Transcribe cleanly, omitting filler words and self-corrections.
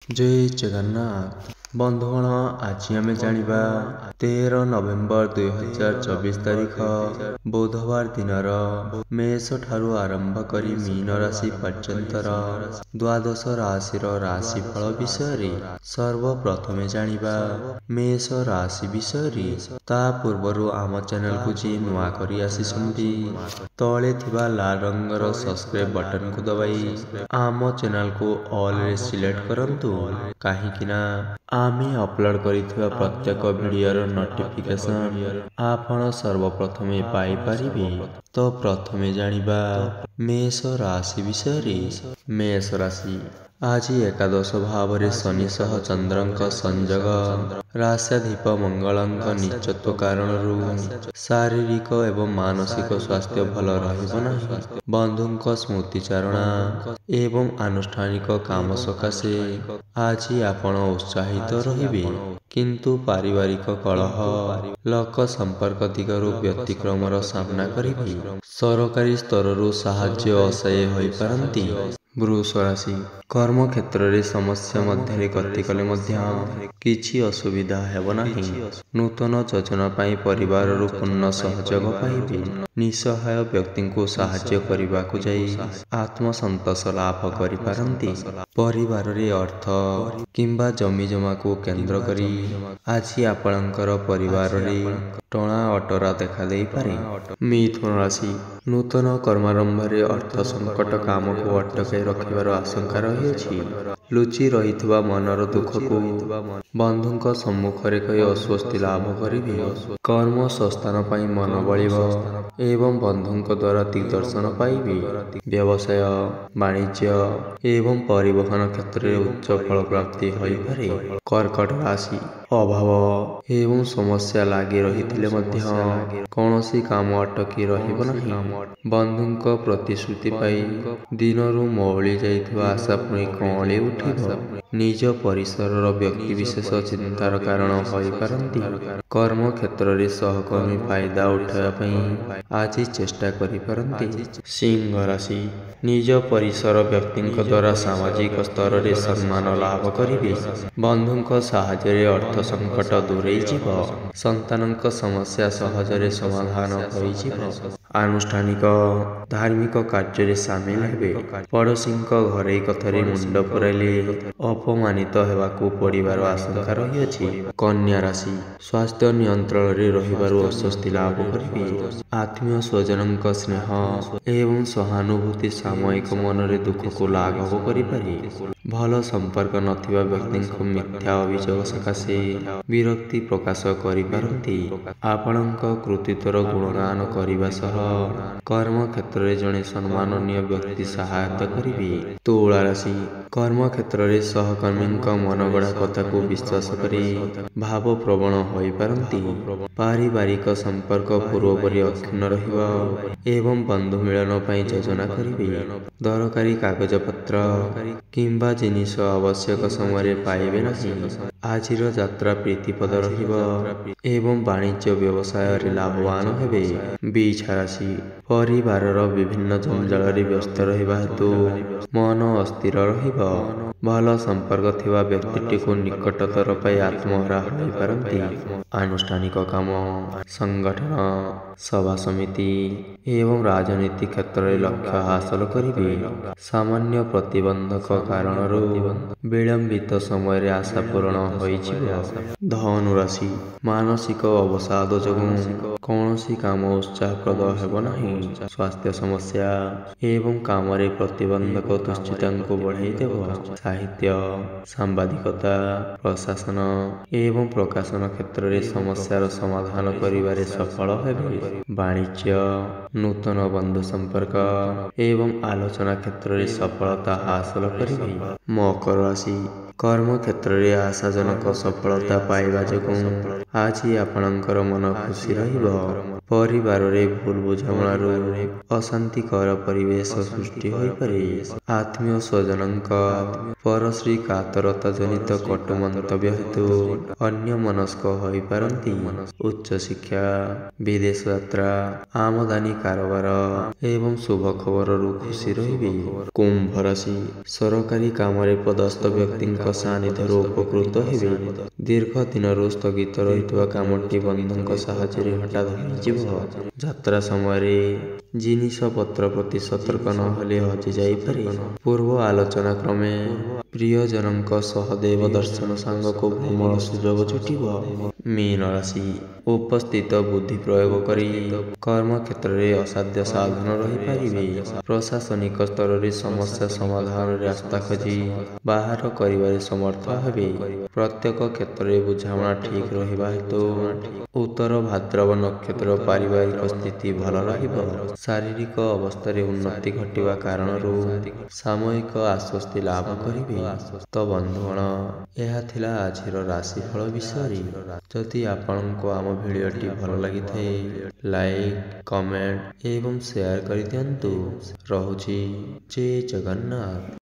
जय जगन्नाथ। बंधुगण आज आम जानिबा 13 नवेम्बर 2024 तारीख बुधवार दिनर मेष ठारू आरंभ करी मीन राशि पर्यंतर द्वादश राशि राशिफल विषय सर्वप्रथमे जानिबा मेष राशि विषय। ता पूर्वर आम चैनल को जी नुआ करी आसीछंती तले थिबा लाल रंगर सब्सक्राइब बटन को दबाई आम चैनल को ऑल रे सिलेक्ट करंतु काहीकिना आमे अपलोड करिथिबा प्रत्येक वीडियोर नोटिफिकेशन आपण सर्वप्रथमे पाई परिबे। तो प्रथमे जानिबा मेष राशि विषय। मेष राशि आज एकादश भाव शनि सह चंद्रंक संजोग राश्याधिप मंगलंक निचत्व कारण शारीरिक एवं मानसिक स्वास्थ्य भल रहिबो नाही। बंधुंक स्मृतिचारणा एवं आनुष्ठानिक काम सकाशे आज आपण उत्साहित रहिबे, किंतु पारिवारिक कलह लोक संपर्क दिगरु व्यतिक्रमर सामना करिबे। सरकारी स्तररु साहाय्य असह्य होई पारंती। वृष राशि कर्म क्षेत्र रे समस्या मध्य गति कले किछि असुविधा हेब नाही। नूतन योजना पाई परिवार रु पूर्ण सहयोग पाइबे। निसहाय व्यक्ति को साहाय्य करने को जाई आत्मसंतोष लाभ करि पारंती। परिवार रे अर्थ किंबा जमी जमा को केंद्र करी आज आपणकर परिवार रे टणा अटरा देखा दे पारे। मिथुन राशि नूतन कर्मारंभ रे अर्थ संकट काम को अटकाई रखिबार आशंका रही। लुचि रहिथिबा मनर दुख को बंधुंक सम्मुखरे कहि अस्वस्थि लाभ करिबे। कर्म संस्थान पाई मन बळिबो एवं बंधुंक द्वारा दिग्दर्शन पाइबे। व्यवसाय वाणिज्य एवं परिवहन क्षेत्र में उच्च फल प्राप्ति होई पारे। कर्कट राशि अभाव एवं समस्या लागी रहिथिले मध्य कौनसी काम अटकी रहिबो नाही। बंधुंक प्रतिश्रुति पाई दिनरु मौली जाइथिबा आशा पुणी कौली उठिबो। निज परिसर व्यक्ति विशेष चिंतार कारण होई पारंती। कर्म क्षेत्र रे सहकर्मी फायदा उठाया पई आज चेष्टा करि पारंती। सिंह राशि निज परिसर व्यक्ति द्वारा सामाजिक स्तर रे सम्मान लाभ करिबे। बंधुंक साहाय्य रे अर्थ संकट दूरेई जिवो। संतानक समस्या सहजरे समाधान होई जिवो। आनुष्ठानिक धार्मिक कार्य रे शामिल हेबे। पड़ोसीक घरे कथरे मुंड पुराइले अपमानित हेबाकू पड़िबार आशंका रही अछि। कन्या राशि स्वास्थ्य नियंत्रण रे रहिबारु अस्वस्थि लाभ करिबे। आत्मीय स्वजनक स्नेह एवं सहानुभूति सामयिक मन रे दुख को लाघव करि पारे। भल संपर्क नथिबा व्यक्ति को मिथ्या अभियोग सकाशे विरक्ति प्रकाश करि पारंती। आपणक कृतित्वर गुणगान करिबा सह कर्म क्षेत्र रे जणे सम्माननीय व्यक्ति सहायता करिबे। तुला राशि कर्म क्षेत्र रे सहकर्मी मनगढ़ा कथा को विश्वास करी भाव प्रवण होई पारंती। पारिवारिक संपर्क पूर्वपरि अक्षुण्ण रहिबो एवं बंधु मिलन पई योजना करिबे। दरकारी कागज पत्र किंबा जिनिस आवश्यक समय पाइबे नाही। आजिर यात्रा प्रीतिपद रहिबो एवं वाणिज्य व्यवसाय रे लाभवान हेबे। वृष राशि परिवार विभिन्न जंजाल रे व्यस्त रहिबा हेतु मन अस्थिर रहिबो। भल संपर्क थिबा व्यक्ति को निकटतर पाई आत्महरा होई पारंती। आनुष्ठानिक काम संगठन सभा समिति एवं राजनीतिक क्षेत्र रे लक्ष्य हासिल करिबे। सामान्य प्रतिबंधक कारण विलंबित समय रे आशा पूर्ण होई जिवो। धनु राशि मानसिक अवसाद जोगु कौनसी काम उत्साहप्रद हेबो नाही। स्वास्थ्य समस्या एवं काम रे प्रतिबंधक दुश्चिंता को बढ़ाई देबो। साहित्य सांबादिकता प्रशासन एवं प्रकाशन क्षेत्र रे समस्यार समाधान करिबारे सफल हेबे। वाणिज्य नूतन बंधु संपर्क एवं आलोचना क्षेत्र रे सफलता हासिल करिबे। मकर राशि कर्म क्षेत्र रे आशाजनक सफलता पाइबा जोगु आज आपणकर मन खुशी रहिबो। ପରିବାରରେ ଭୁଲ ବୁଝାମଣାରୁ ଅଶାନ୍ତିକର ପରିବେଶ ସୃଷ୍ଟି ହୋଇପାରେ। ଆତ୍ମୀୟ ସ୍ୱଜନଙ୍କ ପରଶ୍ରୀ କାତରତା ଜନିତ କଟୁ ମନ୍ତବ୍ୟ ହେତୁ ଅନ୍ୟମନସ୍କ ହୋଇପାରନ୍ତି। ଉଚ୍ଚଶିକ୍ଷା, ବିଦେଶ ଯାତ୍ରା, ଆମଦାନୀ କାରବାର ଏବଂ ଶୁଭ ଖବରରୁ ଖୁସି ରହିବେ। କୁମ୍ଭ ରାଶି, ସରକାରୀ କାମରେ ପଦସ୍ଥ ବ୍ୟକ୍ତିଙ୍କ ସାନ୍ନିଧ୍ୟରୁ ଉପକୃତ ହେବେ। ଦୀର୍ଘ ଦିନରୁ ସ୍ଥଗିତ ରହିଥିବା କାମଟି ବନ୍ଧୁଙ୍କ ସାହାଯ୍ୟରେ ହଠାତ୍ ହୋଇଯିବ। ଯାତ୍ରା ସମୟରେ ଜିନିଷପତ୍ର ପ୍ରତି ସତର୍କ ନହେଲେ ହଜି ଯାଇପାରେ। ପୂର୍ବ ଆଲୋଚନା କ୍ରମେ ପ୍ରିୟଜନଙ୍କ ସହ ଦେବ ଦର୍ଶନ ସାଙ୍ଗକୁ ଭ୍ରମଣ ସୁଯୋଗ ଜୁଟିବ। ମୀନ ରାଶି, ଉପସ୍ଥିତ ବୁଦ୍ଧି ପ୍ରୟୋଗ କରି କର୍ମକ୍ଷେତ୍ରରେ ଅସାଧ୍ୟ ସାଧନ ରହିପାରିବେ। ପ୍ରଶାସନିକ ସ୍ତରରେ ସମସ୍ୟା ସମାଧାନରେ ରାସ୍ତା ଖୋଜି ବାହାର କରିବାରେ ସମର୍ଥ ହେବେ। ପ୍ରତ୍ୟେକ କ୍ଷେତ୍ରରେ ବୁଝାମଣା ଠିକ ରହିବା ହେତୁ ଉତ୍ତର ଭାଦ୍ରବ ନକ୍ଷତ୍ର ପାରିବାରିକ ସ୍ଥିତି ଭଲ ରହିବ। ଶାରୀରିକ ଅବସ୍ଥାରେ ଉନ୍ନତି ଘଟିବା କାରଣରୁ ସାମୟିକ ଆଶ୍ୱସ୍ତି ଲାଭ କରିବେ। ତ ବନ୍ଧୁଗଣ, ଏହା ଥିଲା ଆଜିର ରାଶିଫଳ ବିଷୟରେ। ଯଦି ଆପଣଙ୍କୁ ଆମ ଭିଡ଼ିଓଟି ଭଲ ଲାଗିଥାଏ, ଲାଇକ୍, କମେଣ୍ଟ ଏବଂ ସେୟାର କରିଦିଅନ୍ତୁ। ରହୁଛି। ଜୟ ଜଗନ୍ନାଥ।